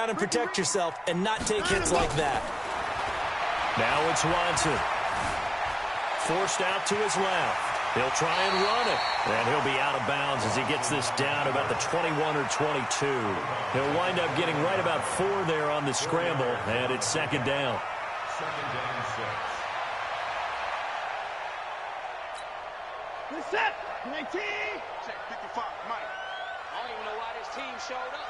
down and protect yourself and not take hits like that. Now it's Watson. Forced out to his left. He'll try and run it. And he'll be out of bounds as he gets this down about the 21 or 22. He'll wind up getting right about 4 there on the scramble, and it's second down. Second down, 6. Good set. 19. Check 55, Mike. I don't even know why this team showed up.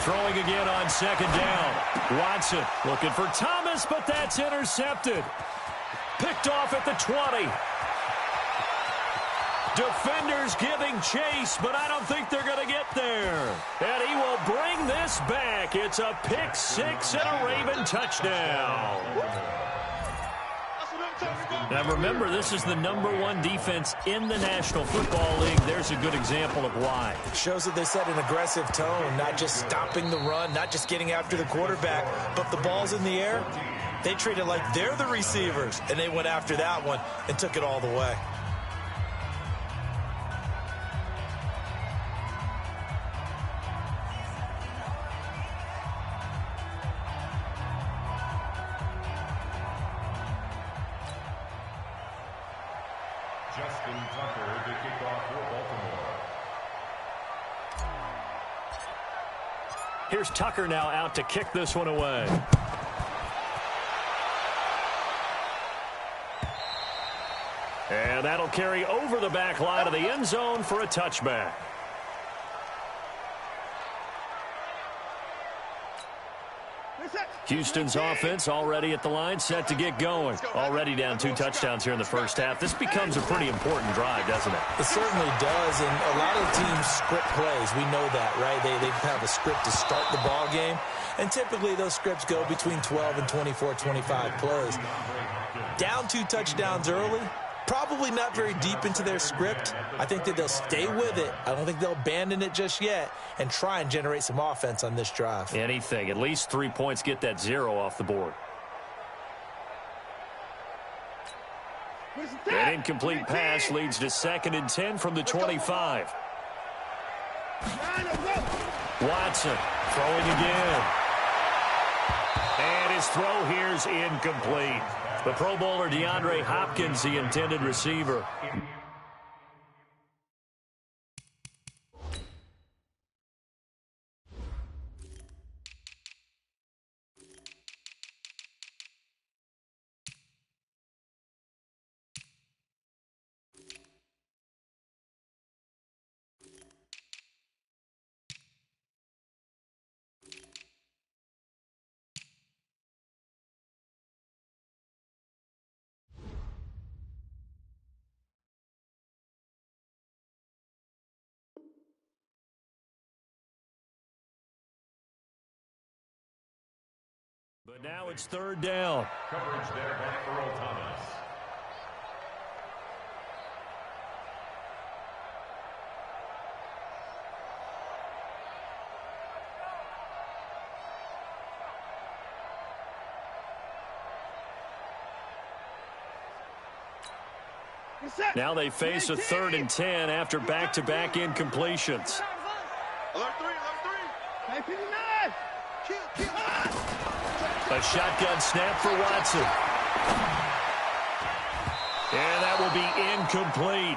Throwing again on second down. Watson looking for Thomas, but that's intercepted. Picked off at the 20. Defenders giving chase, but I don't think they're going to get there. And he will bring this back. It's a pick 6 and a Raven touchdown. Now remember, this is the #1 defense in the National Football League. There's a good example of why. Shows that they set an aggressive tone, not just stopping the run, not just getting after the quarterback, but the ball's in the air. They treat it like they're the receivers, and they went after that one and took it all the way. Justin Tucker to kick off for Baltimore. Here's Tucker now out to kick this one away. And that'll carry over the back line of the end zone for a touchback. Houston's offense already at the line, set to get going. Already down 2 touchdowns here in the first half. This becomes a pretty important drive, doesn't it? It certainly does, and a lot of teams script plays. We know that, right? They have a script to start the ball game, and typically those scripts go between 12 and 24, 25 plays. Down 2 touchdowns early, probably not very deep into their script. I think that they'll stay with it. I don't think they'll abandon it just yet and try and generate some offense on this drive. Anything. At least 3 points, get that 0 off the board. An incomplete pass leads to 2nd and 10 from the 25. Watson throwing again. And his throw here's incomplete. The Pro Bowler DeAndre Hopkins, the intended receiver. But now it's 3rd down. Coverage there by Earl Thomas. Now they face a 3rd and 10 after back-to-back incompletions. Alert 3, alert 3. A shotgun snap for Watson. And that will be incomplete.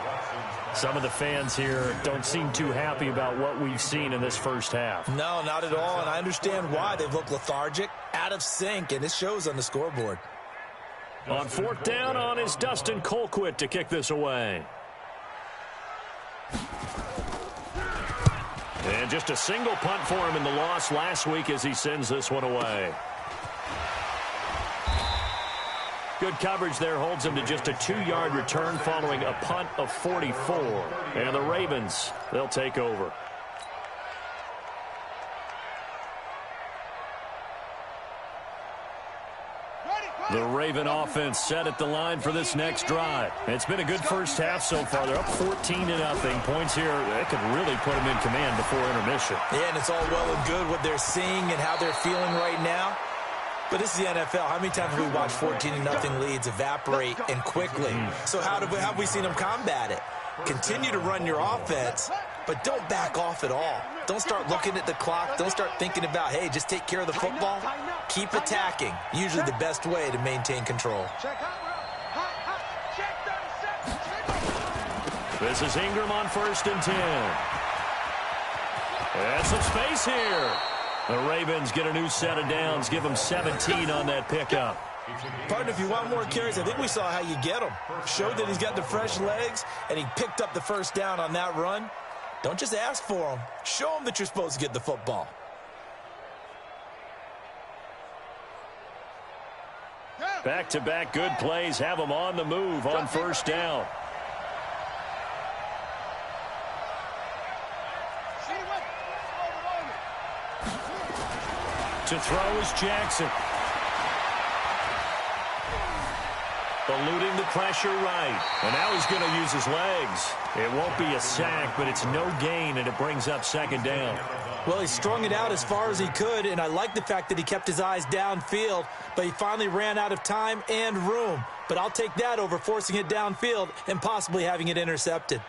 Some of the fans here don't seem too happy about what we've seen in this first half. No, not at all, and I understand why. They've looked lethargic, out of sync, and it shows on the scoreboard. On 4th down on is Dustin Colquitt to kick this away. And just a single punt for him in the loss last week as he sends this one away. Good coverage there holds him to just a 2-yard return following a punt of 44. And the Ravens, they'll take over. The Raven offense set at the line for this next drive. It's been a good first half so far. They're up 14-0. Points here that could really put them in command before intermission. Yeah, and it's all well and good what they're seeing and how they're feeling right now. But this is the NFL. How many times have we watched 14-0 leads evaporate and quickly? So how have we seen them combat it? Continue to run your offense, but don't back off at all. Don't start looking at the clock. Don't start thinking about, hey, just take care of the football. Keep attacking. Usually the best way to maintain control. This is Ingram on 1st and 10. And some space here. The Ravens get a new set of downs. Give them 17 on that pickup. Partner, if you want more carries, I think we saw how you get him. Showed that he's got the fresh legs, and he picked up the first down on that run. Don't just ask for him. Show him that you're supposed to get the football. Back-to-back good plays have them on the move on 1st down. To throw is Jackson. Eluding the pressure right. And now he's going to use his legs. It won't be a sack, but it's no gain, and it brings up 2nd down. Well, he strung it out as far as he could, and I like the fact that he kept his eyes downfield, but he finally ran out of time and room. But I'll take that over forcing it downfield and possibly having it intercepted.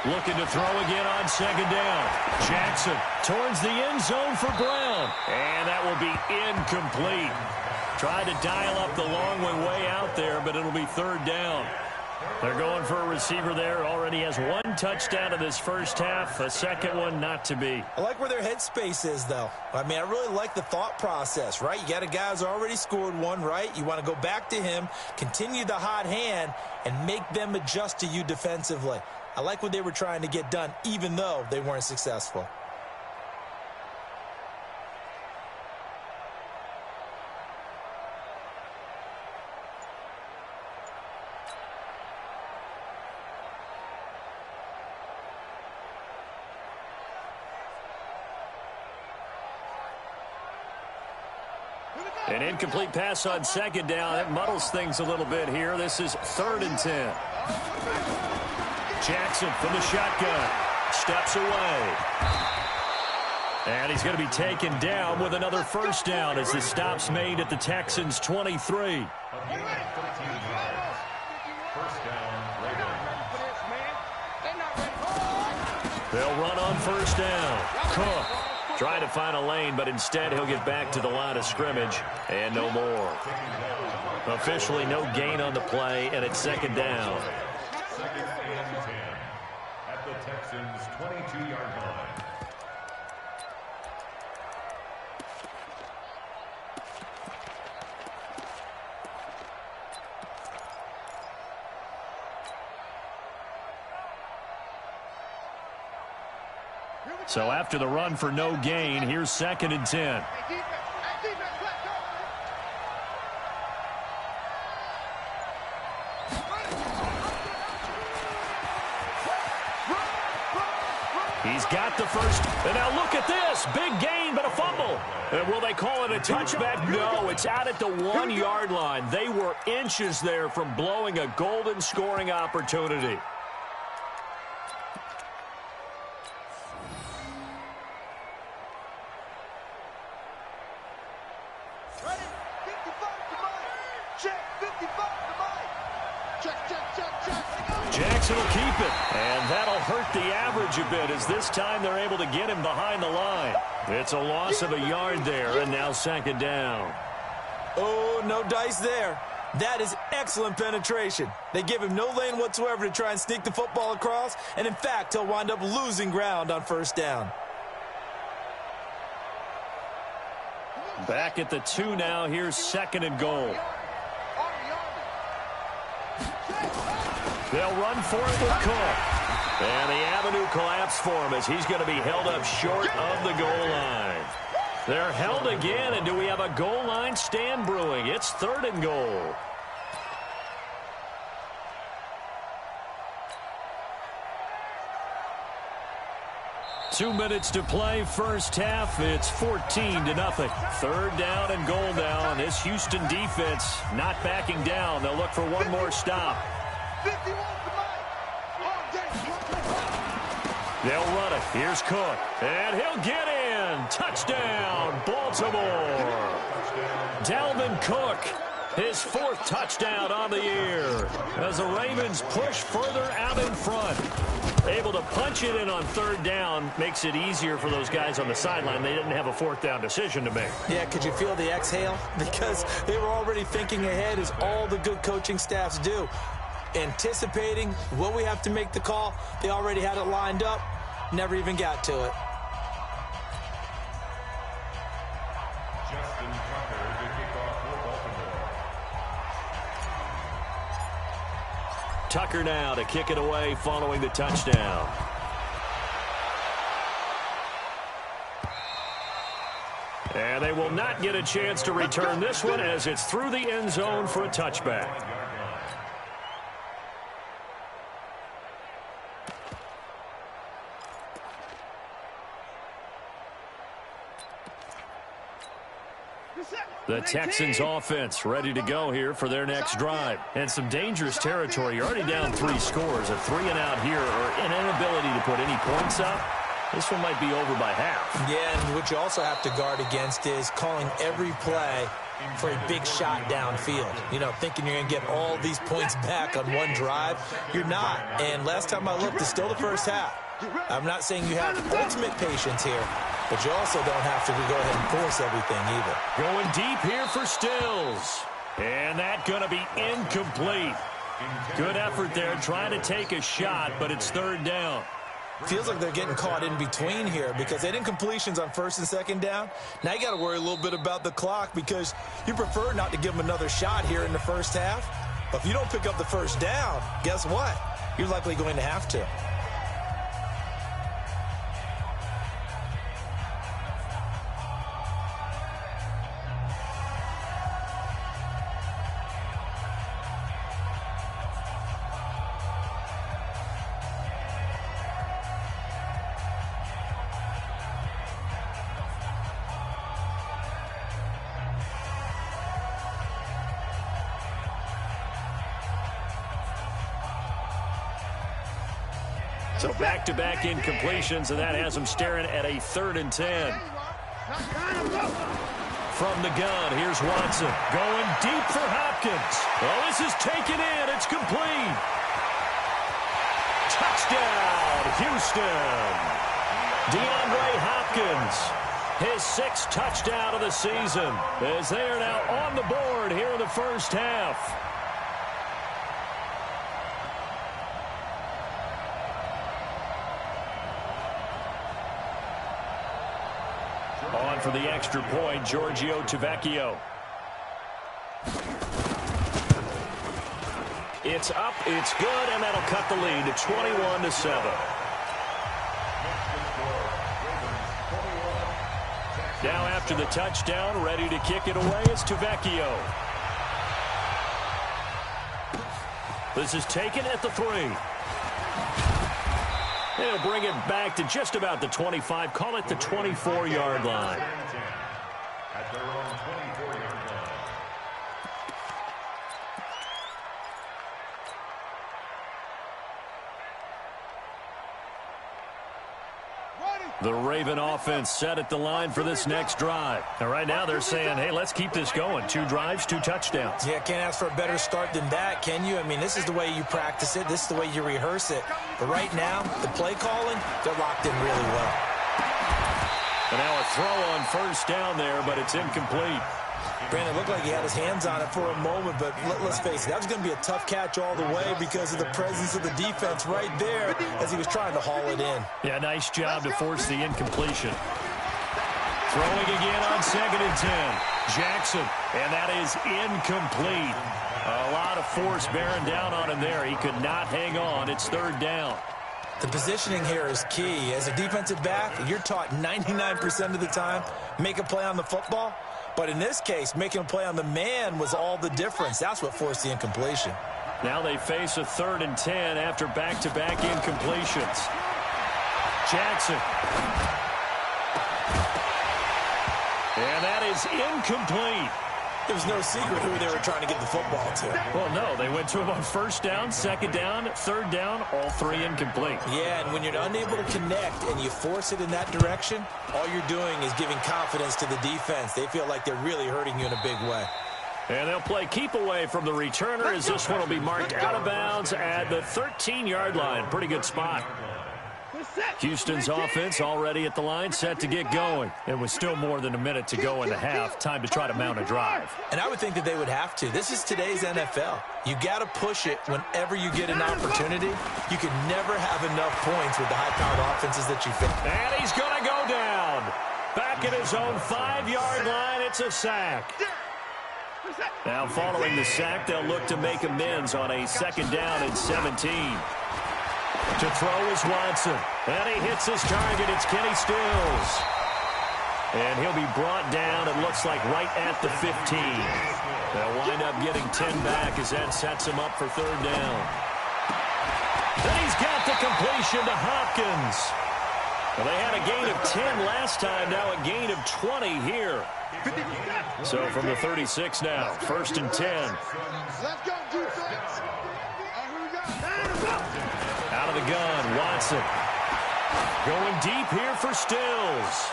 Looking to throw again on 2nd down. Jackson towards the end zone for Brown. And that will be incomplete. Tried to dial up the long way out there, but it'll be 3rd down. They're going for a receiver there. Already has 1 touchdown in this first half. A second one not to be. I like where their headspace is, though. I mean, I really like the thought process, right? You got a guy who's already scored one, right? You want to go back to him, continue the hot hand, and make them adjust to you defensively. I like what they were trying to get done, even though they weren't successful. An incomplete pass on 2nd down. That muddles things a little bit here. This is 3rd and 10. Jackson from the shotgun. Steps away. And he's going to be taken down with another 1st down as the stop's made at the Texans' 23. They'll run on 1st down. Cook trying to find a lane, but instead he'll get back to the line of scrimmage and no more. Officially no gain on the play, and it's 2nd down. At the Texans' 22-yard line. So after the run for no gain, here's 2nd and 10. He's got the first. And now look at this. Big gain, but a fumble. And will they call it a touchback? No, it's out at the 1-yard line. They were inches there from blowing a golden scoring opportunity. Jackson will keep it, and that'll hurt the average a bit as this time they're able to get him behind the line. It's a loss of a yard there, and now 2nd down. Oh, no dice there. That is excellent penetration. They give him no lane whatsoever to try and sneak the football across, and in fact, he'll wind up losing ground on 1st down. Back at the 2 now. Here's 2nd and goal. They'll run for it with Cook. And the avenue collapsed for him as he's going to be held up short of the goal line. They're held again, and do we have a goal line stand brewing? It's 3rd and goal. Two minutes to play first half. It's 14-0. 3rd down and goal now, and this Houston defense not backing down. They'll look for one more stop. They'll run it. Here's Cook. And he'll get in. Touchdown, Baltimore. Dalvin Cook, his 4th touchdown on the year as the Ravens push further out in front. Able to punch it in on 3rd down makes it easier for those guys on the sideline. They didn't have a 4th down decision to make. Yeah, could you feel the exhale? Because they were already thinking ahead, as all the good coaching staffs do. Anticipating what we have to make the call. They already had it lined up. Never even got to it. Justin Tucker to kick off for Baltimore. Tucker now to kick it away following the touchdown. And they will not get a chance to return this one as it's through the end zone for a touchback. The Texans offense ready to go here for their next drive. And some dangerous territory. You're already down 3 scores. A 3 and out here, or an inability to put any points up. This one might be over by half. Yeah, and what you also have to guard against is calling every play for a big shot downfield. You know, thinking you're going to get all these points back on one drive. You're not. And last time I looked, it's still the first half. I'm not saying you have ultimate patience here, but you also don't have to go ahead and force everything either. Going deep here for Stills. And that's going to be incomplete. Good effort there trying to take a shot, but it's 3rd down. Feels like they're getting caught in between here because they didn't incompletions on 1st and 2nd down. Now you got to worry a little bit about the clock because you prefer not to give them another shot here in the first half. But if you don't pick up the 1st down, guess what? You're likely going to have to. So back-to-back incompletions, and that has them staring at a 3rd and 10. From the gun, here's Watson. Going deep for Hopkins. Well, this is taken in. It's complete. Touchdown, Houston. DeAndre Hopkins, his 6th touchdown of the season, as they are now on the board here in the first half. On for the extra point, Giorgio Tavecchio. It's up, it's good, and that'll cut the lead to 21-7. Now after the touchdown, ready to kick it away is Tavecchio. This is taken at the 3. They'll bring it back to just about the 25, call it the 24-yard line. At their own 24-yard line. The Raven offense set at the line for this next drive. And right now they're saying, hey, let's keep this going. 2 drives, 2 touchdowns. Yeah, can't ask for a better start than that, can you? I mean, this is the way you practice it. This is the way you rehearse it. But right now, the play calling, they're locked in really well. And now a throw on 1st down there, but it's incomplete. Brandon, it looked like he had his hands on it for a moment, but let's face it, that was going to be a tough catch all the way because of the presence of the defense right there as he was trying to haul it in. Yeah, nice job to force the incompletion. Throwing again on 2nd and 10. Jackson, and that is incomplete. A lot of force bearing down on him there. He could not hang on. It's 3rd down. The positioning here is key. As a defensive back, you're taught 99% of the time, make a play on the football. But in this case, making a play on the man was all the difference. That's what forced the incompletion. Now they face a 3rd and 10 after back-to-back incompletions. Jackson. And that is incomplete. It was no secret who they were trying to get the football to. Well, no, they went to him on first down, second down, third down, all three incomplete. Yeah, and when you're unable to connect and you force it in that direction, all you're doing is giving confidence to the defense. They feel like they're really hurting you in a big way. And they'll play keep away from the returner as this one will be marked out of bounds at the 13-yard line. Pretty good spot. Houston's offense already at the line, set to get going. And with still more than a minute to go in the half, time to try to mount a drive. And I would think that they would have to. This is today's NFL. You got to push it whenever you get an opportunity. You can never have enough points with the high-powered offenses that you face. And he's going to go down. Back at his own 5-yard line, it's a sack. Now following the sack, they'll look to make amends on a second down and 17. To throw is Watson. And he hits his target. It's Kenny Stills. And he'll be brought down, it looks like, right at the 15. They'll wind up getting 10 back as that sets him up for third down. Then he's got the completion to Hopkins. Well, they had a gain of 10 last time, now a gain of 20 here. So from the 36 now, first and 10. Let's go, defense. Out of the gun, Watson. Going deep here for Stills.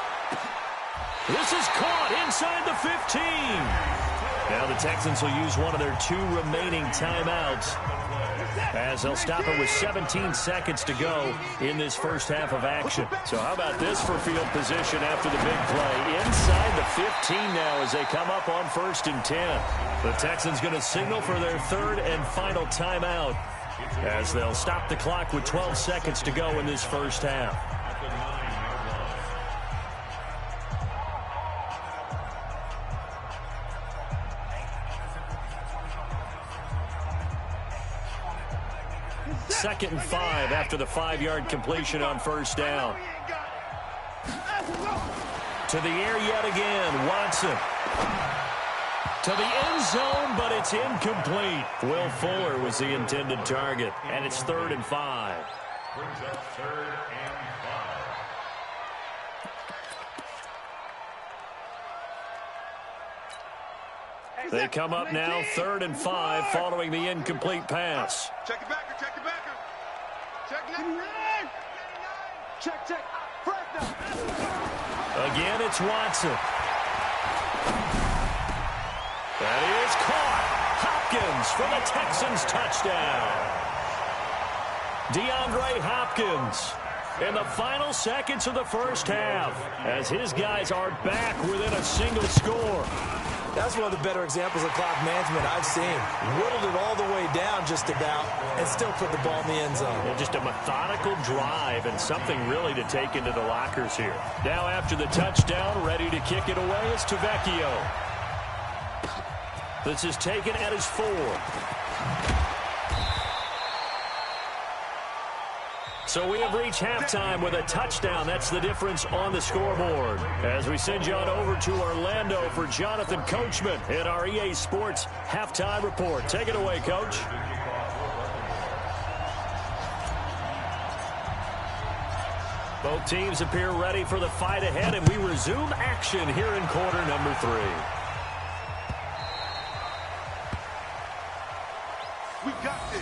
This is caught inside the 15. Now the Texans will use one of their 2 remaining timeouts as they'll stop it with 17 seconds to go in this first half of action. So how about this for field position after the big play? Inside the 15 now as they come up on first and 10. The Texans going to signal for their third and final timeout as they'll stop the clock with 12 seconds to go in this first half. Second and 5 after the 5-yard completion on first down. To the air yet again, Watson. To the end zone, but it's incomplete. Will Fuller was the intended target, and it's 3rd and 5. Brings up 3rd and 5. They come up now 3rd and 5 following the incomplete pass. Check it back, check it back. Check it. Check. Again, it's Watson. That is caught. Hopkins for the Texans touchdown. DeAndre Hopkins in the final seconds of the first half as his guys are back within a single score. That's one of the better examples of clock management I've seen. Whittled it all the way down just about and still put the ball in the end zone. And just a methodical drive and something really to take into the lockers here. Now after the touchdown, ready to kick it away is Tavecchio. This is taken at his 4. So we have reached halftime with a touchdown. That's the difference on the scoreboard. As we send you on over to Orlando for Jonathan Coachman in our EA Sports Halftime Report. Take it away, Coach. Both teams appear ready for the fight ahead, and we resume action here in quarter number 3. We got this.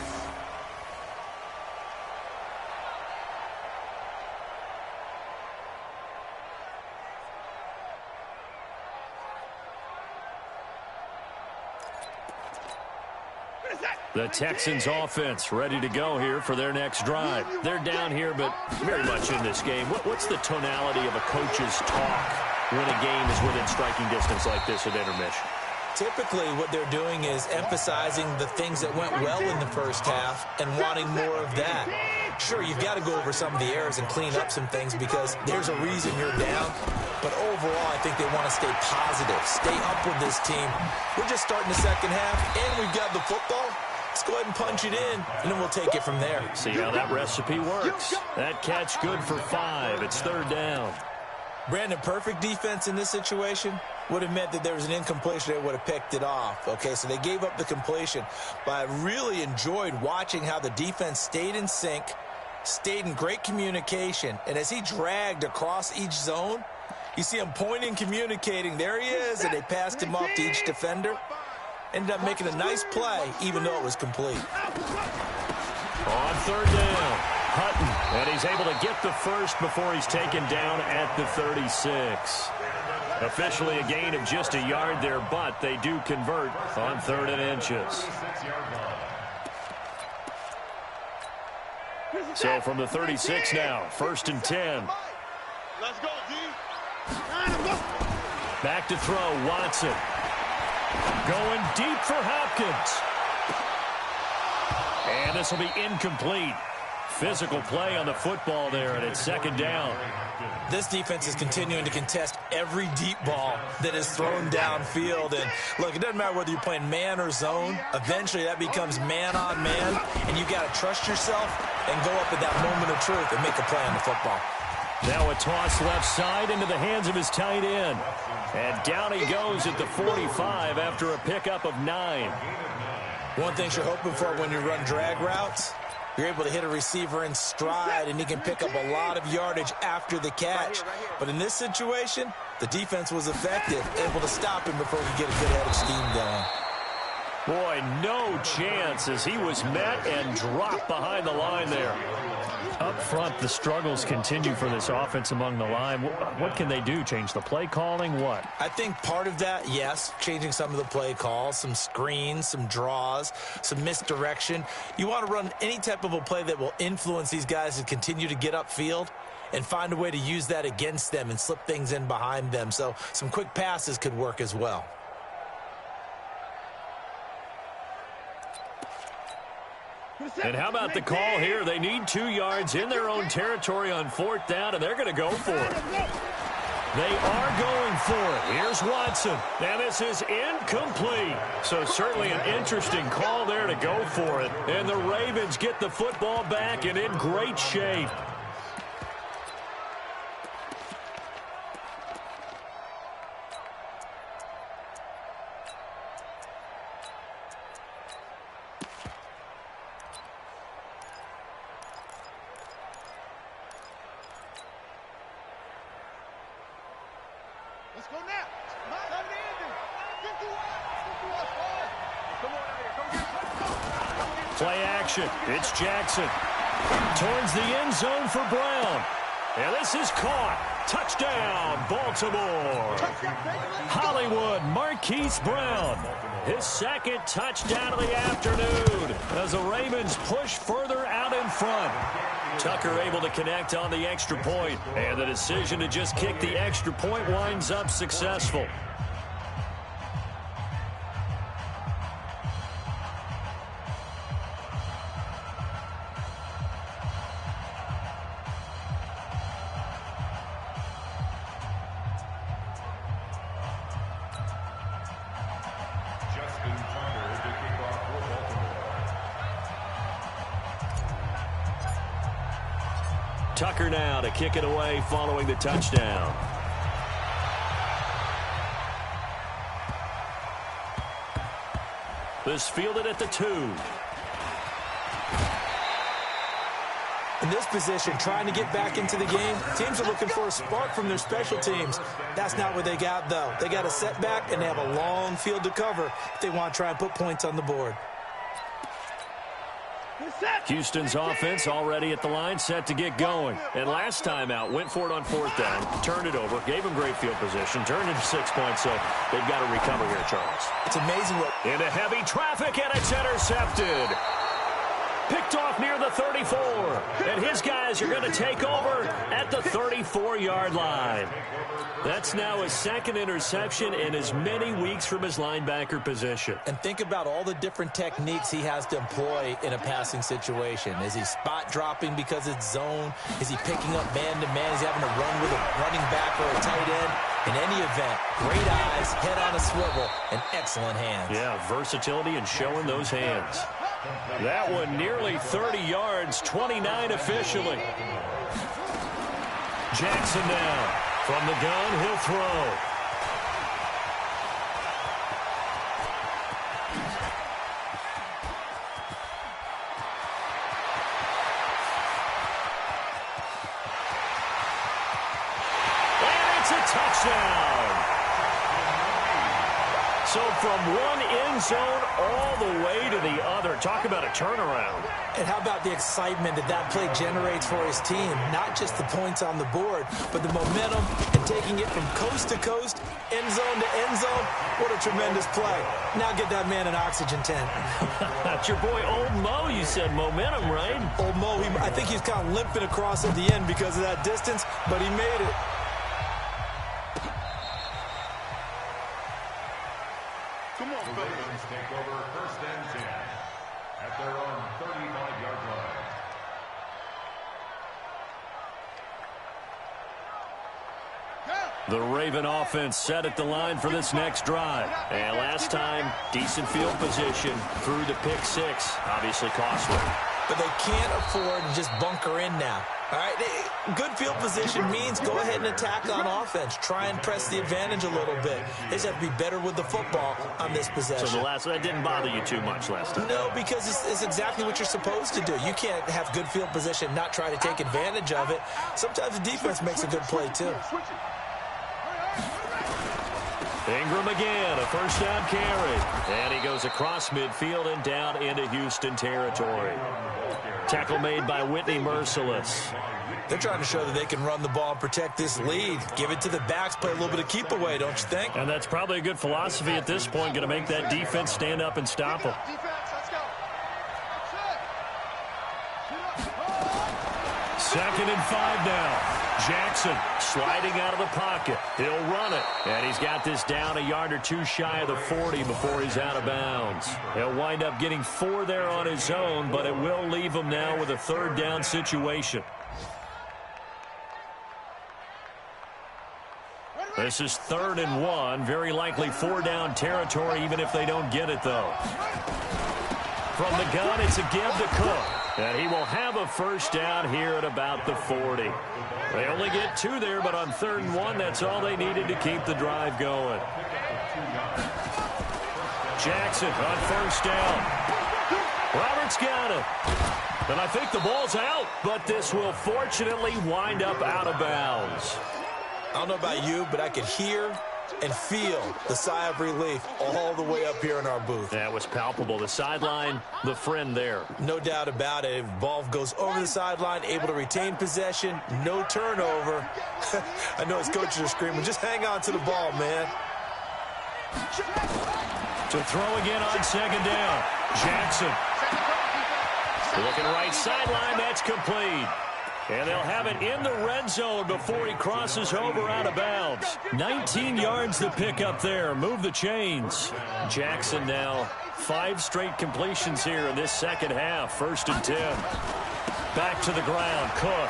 The Texans offense ready to go here for their next drive. They're down here, but very much in this game. What's the tonality of a coach's talk when a game is within striking distance like this at intermission? Typically, what they're doing is emphasizing the things that went well in the first half and wanting more of that. Sure, you've got to go over some of the errors and clean up some things because there's a reason you're down. But overall, I think they want to stay positive, stay up with this team. We're just starting the second half, and we've got the football. Let's go ahead and punch it in, and then we'll take it from there. See how that recipe works. That catch good for 5. It's 3rd down. Brandon, perfect defense in this situation would have meant that there was an incompletion. They would have picked it off. Okay, so they gave up the completion. But I really enjoyed watching how the defense stayed in sync, stayed in great communication, and as he dragged across each zone, You see him pointing, communicating. There he is, and they passed him off to each defender. Ended up making a nice play, even though it was complete. On third down, Hutton, and he's able to get the first before he's taken down at the 36. Officially a gain of just a yard there, but they do convert on 3rd and inches. So from the 36 now, 1st and 10. Let's go, D. Back to throw, Watson. Going deep for Hopkins. And this will be incomplete. Physical play on the football there, and it's 2nd down. This defense is continuing to contest every deep ball that is thrown downfield. And, look, it doesn't matter whether you're playing man or zone. Eventually, that becomes man-on-man, and you got to trust yourself and go up at that moment of truth and make a play on the football. Now a toss left side into the hands of his tight end. And down he goes at the 45 after a pickup of 9. One thing you're hoping for when you run drag routes, you're able to hit a receiver in stride, and he can pick up a lot of yardage after the catch. But in this situation, the defense was effective, able to stop him before he could get a good head of steam going. Boy, no chance as he was met and dropped behind the line there. Up front, the struggles continue for this offense among the line. What can they do? Change the play calling? What? I think part of that, yes, changing some of the play calls, some screens, some draws, some misdirection. You want to run any type of a play that will influence these guys to continue to get upfield and find a way to use that against them and slip things in behind them. So some quick passes could work as well. And how about the call here? They need 2 yards in their own territory on 4th down, and they're going to go for it. They are going for it. Here's Watson, and this is incomplete. So certainly an interesting call there to go for it. And the Ravens get the football back and in great shape. Let's go now. Play action. It's Jackson. Towards the end zone for Brown. And this is caught. Touchdown, Baltimore. Hollywood Marquise Brown. His 2nd touchdown of the afternoon as the Ravens push further out in front. Tucker able to connect on the extra point, and the decision to just kick the extra point winds up successful. Tucker now to kick it away following the touchdown. This fielded at the 2. In this position, trying to get back into the game, teams are looking for a spark from their special teams. That's not what they got, though. They got a setback, and they have a long field to cover if they want to try and put points on the board. Houston's offense already at the line, set to get going. And last time out, went for it on 4th down, turned it over, gave him great field position, turned into 6 points, so they've got to recover here, Charles. It's amazing what... Into heavy traffic, and it's intercepted. Picked off near the 34. And his guys are going to take over at the 34-yard line. That's now his 2nd interception in as many weeks from his linebacker position. And think about all the different techniques he has to employ in a passing situation. Is he spot dropping because it's zone? Is he picking up man-to-man? Is he having to run with a running back or a tight end? In any event, great eyes, head on a swivel, and excellent hands. Yeah, versatility and showing those hands. That one nearly 30 yards, 29 officially. Jackson now. From the gun, he'll throw. It's a touchdown. So from one end zone all the way to the other. Talk about a turnaround. And how about the excitement that play generates for his team? Not just the points on the board, but the momentum and taking it from coast to coast, end zone to end zone. What a tremendous play. Now get that man an oxygen tent. That's your boy Old Mo. You said momentum, right? Old Mo, I think he's kind of limping across at the end because of that distance, but he made it. The Ravens take over first and 10 at their own 35-yard line. The Raven offense set at the line for this next drive. And last time, decent field position through the pick six. Obviously costly. But they can't afford to just bunker in now. All right, good field position means go ahead and attack on offense. Try and press the advantage a little bit. They just have to be better with the football on this possession. So that didn't bother you too much last time? No, because it's exactly what you're supposed to do. You can't have good field position and not try to take advantage of it. Sometimes the defense makes a good play, too. Ingram again, a first down carry. And he goes across midfield and down into Houston territory. Tackle made by Whitney Merciless. They're trying to show that they can run the ball and protect this lead. Give it to the backs, play a little bit of keep away, don't you think? And that's probably a good philosophy at this point, going to make that defense stand up and stop them. Second and 5 now. Jackson sliding out of the pocket. He'll run it. And he's got this down a yard or two shy of the 40 before he's out of bounds. He'll wind up getting 4 there on his own, but it will leave him now with a third down situation. This is 3rd and 1. Very likely 4 down territory, even if they don't get it, though. From the gun, it's a give to Cook. And he will have a first down here at about the 40. They only get 2 there, but on 3rd and 1, that's all they needed to keep the drive going. Jackson on first down. Roberts got it. And I think the ball's out, but this will fortunately wind up out of bounds. I don't know about you, but I could hear and feel the sigh of relief all the way up here in our booth. That was palpable. The sideline, the friend there. No doubt about it. Ball goes over the sideline, able to retain possession, no turnover. I know his coaches are screaming, just hang on to the ball, man. To throw again on second down. Jackson. Looking right sideline, that's complete. And they'll have it in the red zone before he crosses over out of bounds. 19 yards to pick up there. Move the chains. Jackson now 5 straight completions here in this second half. 1st and 10. Back to the ground. Cook.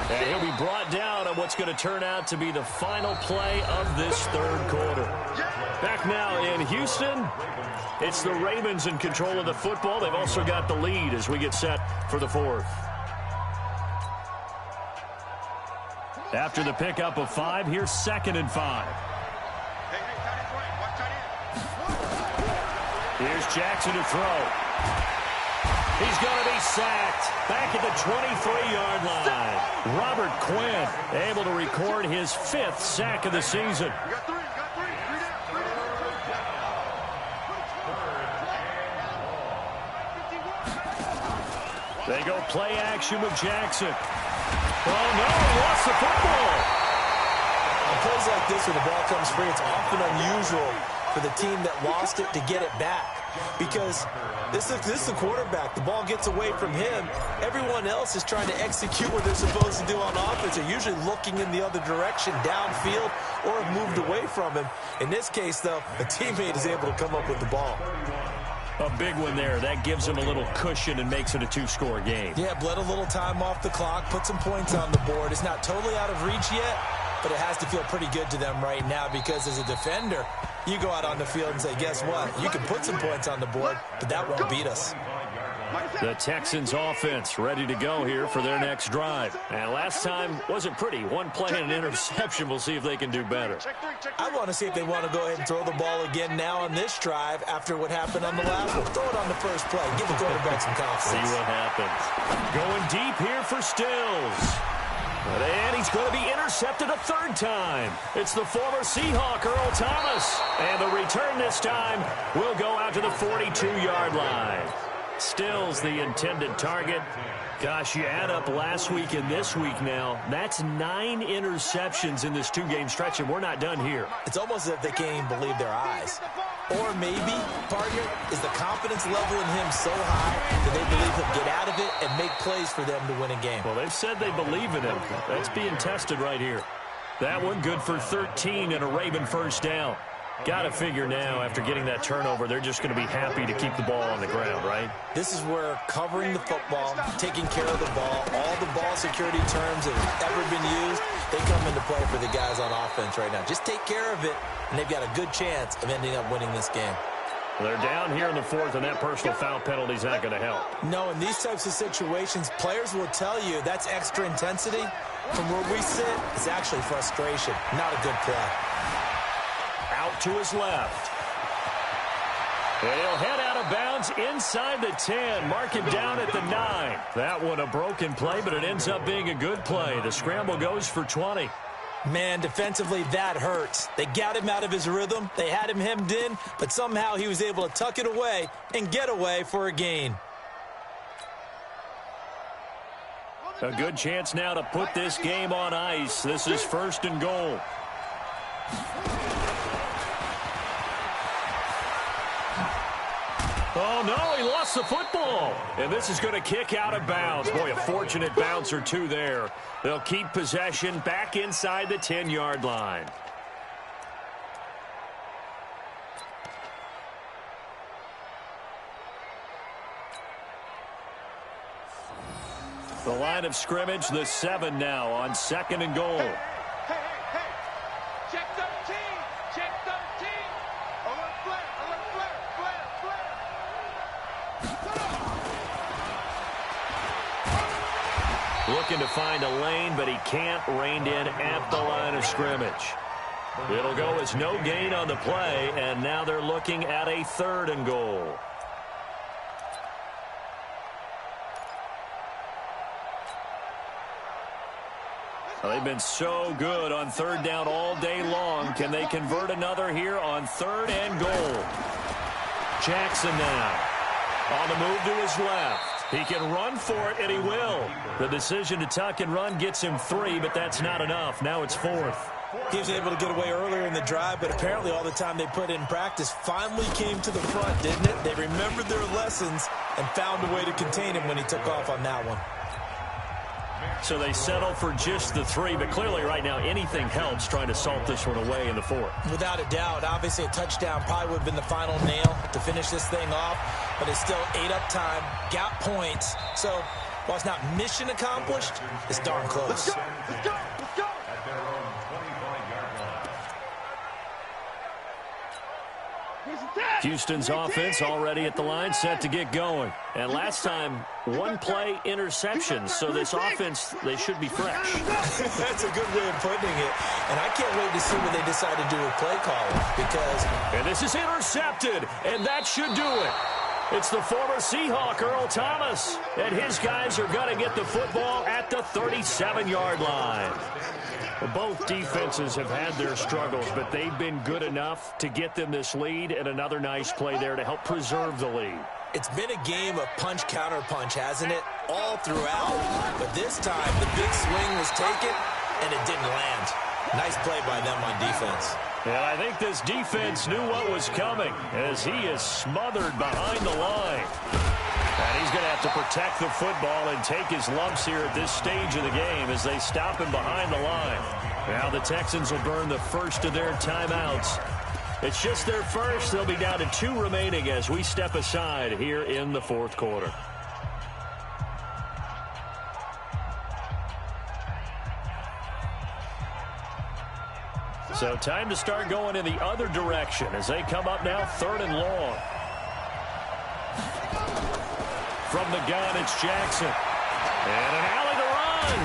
And he'll be brought down on what's going to turn out to be the final play of this 3rd quarter. Back now in Houston. It's the Ravens in control of the football. They've also got the lead as we get set for the 4th. After the pickup of 5, here's 2nd and 5. Here's Jackson to throw. He's going to be sacked. Back at the 23-yard line. Robert Quinn able to record his 5th sack of the season. They go play action with Jackson. Oh, no, he lost the football. On plays like this, when the ball comes free, it's often unusual for the team that lost it to get it back. Because this is the quarterback. The ball gets away from him. Everyone else is trying to execute what they're supposed to do on offense. They're usually looking in the other direction, downfield, or have moved away from him. In this case, though, a teammate is able to come up with the ball. A big one there. That gives them a little cushion and makes it a 2-score game. Yeah, bled a little time off the clock, put some points on the board. It's not totally out of reach yet, but it has to feel pretty good to them right now because as a defender, you go out on the field and say, guess what? You can put some points on the board, but that won't beat us. The Texans offense ready to go here for their next drive. And last time wasn't pretty. 1 play and an interception. We'll see if they can do better. I want to see if they want to go ahead and throw the ball again now on this drive after what happened on the last one. Throw it on the first play. Give the quarterback some confidence. See what happens. Going deep here for Stills. And he's going to be intercepted a third time. It's the former Seahawk, Earl Thomas. And the return this time will go out to the 42-yard line. Still's the intended target. Gosh, you add up last week and this week now, that's 9 interceptions in this 2-game stretch, and we're not done here. It's almost as if they can't even believe their eyes. Or maybe, partner, is the confidence level in him so high that they believe he'll get out of it and make plays for them to win a game. Well, they've said they believe in him. That's being tested right here. That one good for 13 and a Raven first down. Got to figure now, after getting that turnover, they're just going to be happy to keep the ball on the ground, right? This is where covering the football, taking care of the ball, all the ball security terms that have ever been used, they come into play for the guys on offense right now. Just take care of it, and they've got a good chance of ending up winning this game. Well, they're down here in the fourth, and that personal foul penalty is not going to help. No, in these types of situations, players will tell you that's extra intensity. From where we sit, it's actually frustration, not a good play. Out to his left. And he'll head out of bounds inside the 10. Mark him down at the 9. That one a broken play, but it ends up being a good play. The scramble goes for 20. Man, defensively, that hurts. They got him out of his rhythm. They had him hemmed in, but somehow he was able to tuck it away and get away for a gain. A good chance now to put this game on ice. This is 1st and goal. Oh, no, he lost the football. And this is going to kick out of bounds. Boy, a fortunate bounce or two there. They'll keep possession back inside the 10-yard line. The line of scrimmage, the 7 now on 2nd and goal. Hey. Check 13. Check 13. Alert flare. Looking to find a lane, but he can't. Reined in at the line of scrimmage. It'll go as no gain on the play, and now they're looking at a 3rd and goal. Well, they've been so good on 3rd down all day long. Can they convert another here on 3rd and goal? Jackson now on the move to his left. He can run for it, and he will. The decision to tuck and run gets him 3, but that's not enough. Now it's 4th. He was able to get away earlier in the drive, but apparently all the time they put in practice finally came to the front, didn't it? They remembered their lessons and found a way to contain him when he took off on that one. So they settle for just the 3, but clearly right now anything helps trying to salt this one away in the 4th. Without a doubt, obviously a touchdown probably would have been the final nail to finish this thing off, but it's still 8 up time, got points. So while it's not mission accomplished, it's darn close. Let's go. At their own 25-yard line. Houston's offense already at the line, set to get going. And last time, 1 play interception. So this offense, they should be fresh. That's a good way of putting it. And I can't wait to see what they decide to do with play calling because... And this is intercepted, and that should do it. It's the former Seahawk, Earl Thomas. And his guys are going to get the football at the 37-yard line. Both defenses have had their struggles, but they've been good enough to get them this lead, and another nice play there to help preserve the lead. It's been a game of punch-counter-punch, hasn't it? All throughout. But this time, the big swing was taken, and it didn't land. Nice play by them on defense. And I think this defense knew what was coming as he is smothered behind the line. And he's going to have to protect the football and take his lumps here at this stage of the game as they stop him behind the line. Now the Texans will burn the first of their timeouts. It's just their first. They'll be down to 2 remaining as we step aside here in the 4th quarter. So time to start going in the other direction as they come up now 3rd and long. From the gun, it's Jackson. And an alley to run.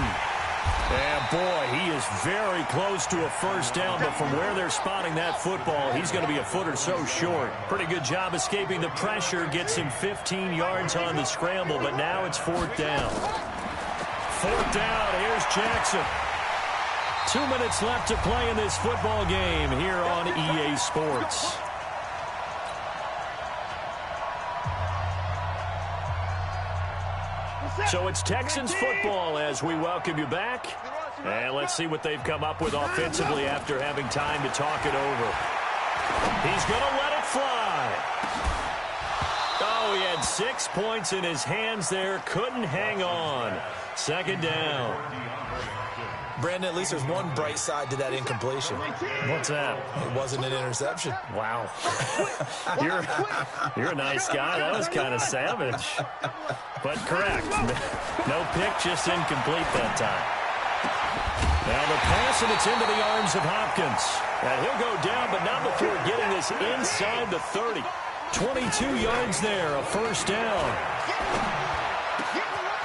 And, boy, he is very close to a first down, but from where they're spotting that football, he's going to be a foot or so short. Pretty good job escaping the pressure, gets him 15 yards on the scramble, but now it's 4th down. 4th down. Here's Jackson. 2 minutes left to play in this football game here on EA Sports. So it's Texans football as we welcome you back. And let's see what they've come up with offensively after having time to talk it over. He's going to let it fly. Oh, he had 6 points in his hands there. Couldn't hang on. 2nd down. Brandon, at least there's one bright side to that incompletion. What's that? It wasn't an interception. Wow. You're a nice guy. That was kind of savage. But correct. No pick, just incomplete that time. Now the pass, and it's into the arms of Hopkins. And he'll go down, but not before getting this inside the 30. 22 yards there, a 1st down.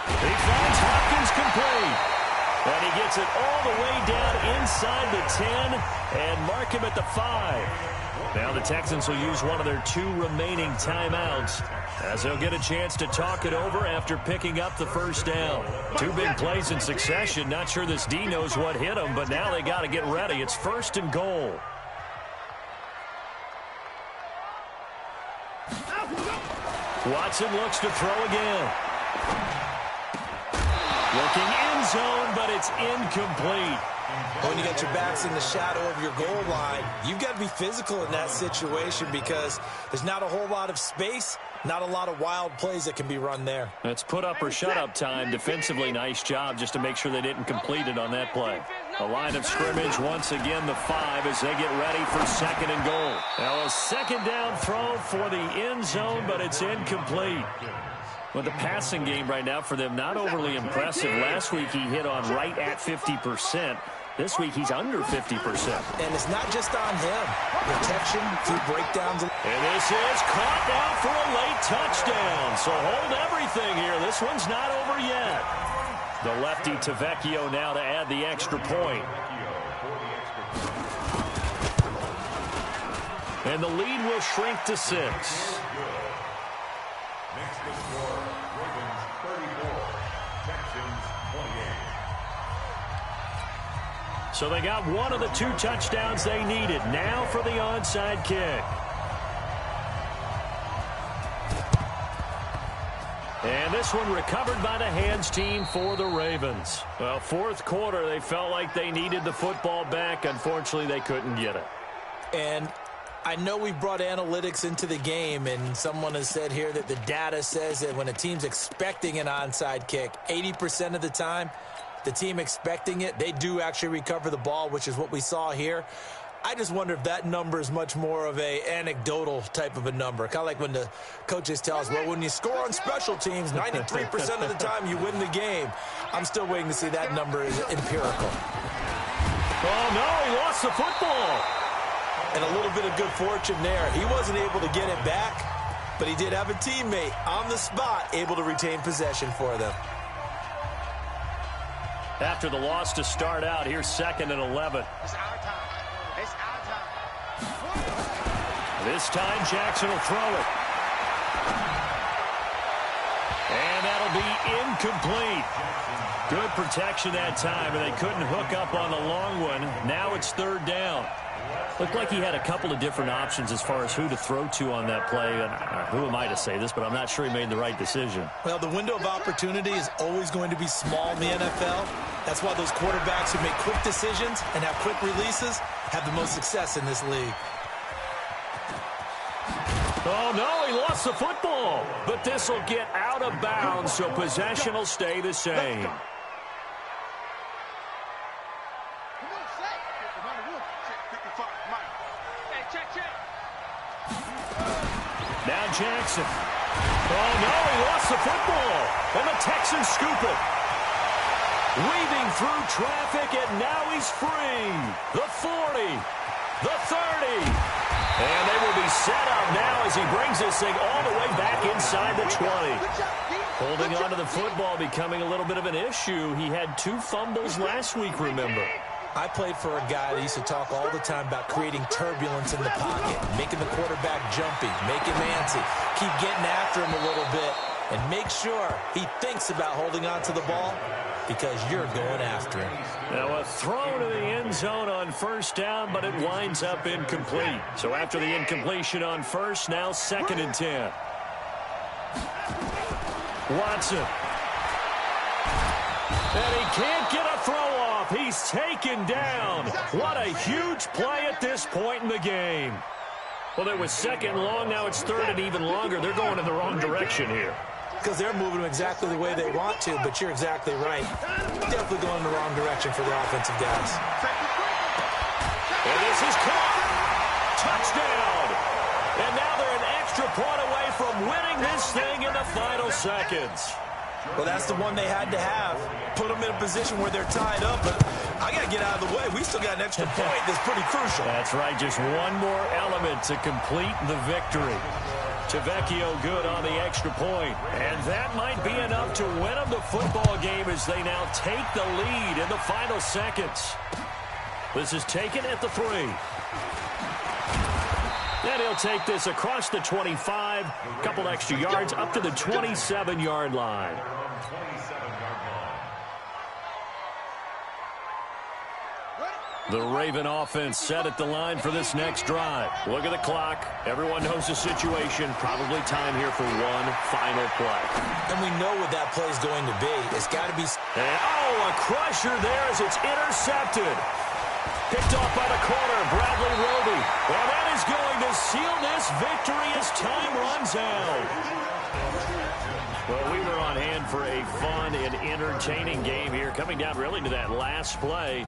He finds Hopkins complete. And he gets it all the way down inside the 10 and mark him at the 5. Now the Texans will use one of their 2 remaining timeouts as they'll get a chance to talk it over after picking up the 1st down. 2 big plays in succession. Not sure this D knows what hit him, but now they got to get ready. It's 1st and goal. Watson looks to throw again. Looking end zone, but it's incomplete. When you got your backs in the shadow of your goal line, you've got to be physical in that situation because there's not a whole lot of space, not a lot of wild plays that can be run there. That's put up or shut up time. Defensively, nice job just to make sure they didn't complete it on that play. The line of scrimmage, once again, the 5 as they get ready for 2nd and goal. Now a 2nd down throw for the end zone, but it's incomplete. Well, the passing game right now for them, not overly impressive. Last week he hit on right at 50%. This week he's under 50%. And it's not just on him. Protection through breakdowns. And this is caught now for a late touchdown. So hold everything here. This one's not over yet. The lefty Tavecchio now to add the extra point. And the lead will shrink to 6. Next to score, Ravens 34, Texans 28. So they got one of the 2 touchdowns they needed. Now for the onside kick. And this one recovered by the hands team for the Ravens. Well, 4th quarter, they felt like they needed the football back. Unfortunately, they couldn't get it. And I know we brought analytics into the game, and someone has said here that the data says that when a team's expecting an onside kick, 80% of the time, the team expecting it, they do actually recover the ball, which is what we saw here. I just wonder if that number is much more of a anecdotal type of a number. Kind of like when the coaches tell us, well, when you score on special teams, 93% of the time you win the game. I'm still waiting to see that number is empirical. Oh, no, he lost the football. And a little bit of good fortune there. He wasn't able to get it back, but he did have a teammate on the spot able to retain possession for them. After the loss to start out, here's 2nd and 11. It's our time. It's our time. This time, Jackson will throw it. And that'll be incomplete. Good protection that time, and they couldn't hook up on the long one. Now it's 3rd down. Looked like he had a couple of different options as far as who to throw to on that play. And who am I to say this, but I'm not sure he made the right decision. Well, the window of opportunity is always going to be small in the NFL. That's why those quarterbacks who make quick decisions and have quick releases have the most success in this league. Oh, no, he lost the football. But this will get out of bounds, so possession will stay the same. Now Jackson. Oh, no, he lost the football. And the Texans scoop it. Weaving through traffic, and now he's free. The 40, the 30. And they will be set up now as he brings this thing all the way back inside the 20. Holding on to the football becoming a little bit of an issue. He had 2 fumbles last week, remember. I played for a guy that used to talk all the time about creating turbulence in the pocket, making the quarterback jumpy, make him antsy, keep getting after him a little bit, and make sure he thinks about holding on to the ball. because you're going after him. Now a throw to the end zone on first down, but it winds up incomplete. So after the incompletion on first, now 2nd and 10. Watson. And he can't get a throw off. He's taken down. What a huge play at this point in the game. Well, it was 2nd and long. Now it's 3rd and even longer. They're going in the wrong direction here. Because they're moving them exactly the way they want to, but you're exactly right. Definitely going in the wrong direction for the offensive guys. And this is caught. Touchdown. And now they're an extra point away from winning this thing in the final seconds. Well, that's the one they had to have. Put them in a position where they're tied up, but I got to get out of the way. We still got an extra point that's pretty crucial. That's right, just one more element to complete the victory. Tavecchio good on the extra point. And that might be enough to win them the football game as they now take the lead in the final seconds. This is taken at the 3. And he'll take this across the 25. Couple extra yards up to the 27-yard line. The Raven offense set at the line for this next drive. Look at the clock. Everyone knows the situation. Probably time here for one final play. And we know what that play is going to be. It's got to be... And, a crusher there as it's intercepted. Picked off by the corner, Bradley Roby. Well, that is going to seal this victory as time runs out. Well, we were on hand for a fun and entertaining game here, coming down really to that last play.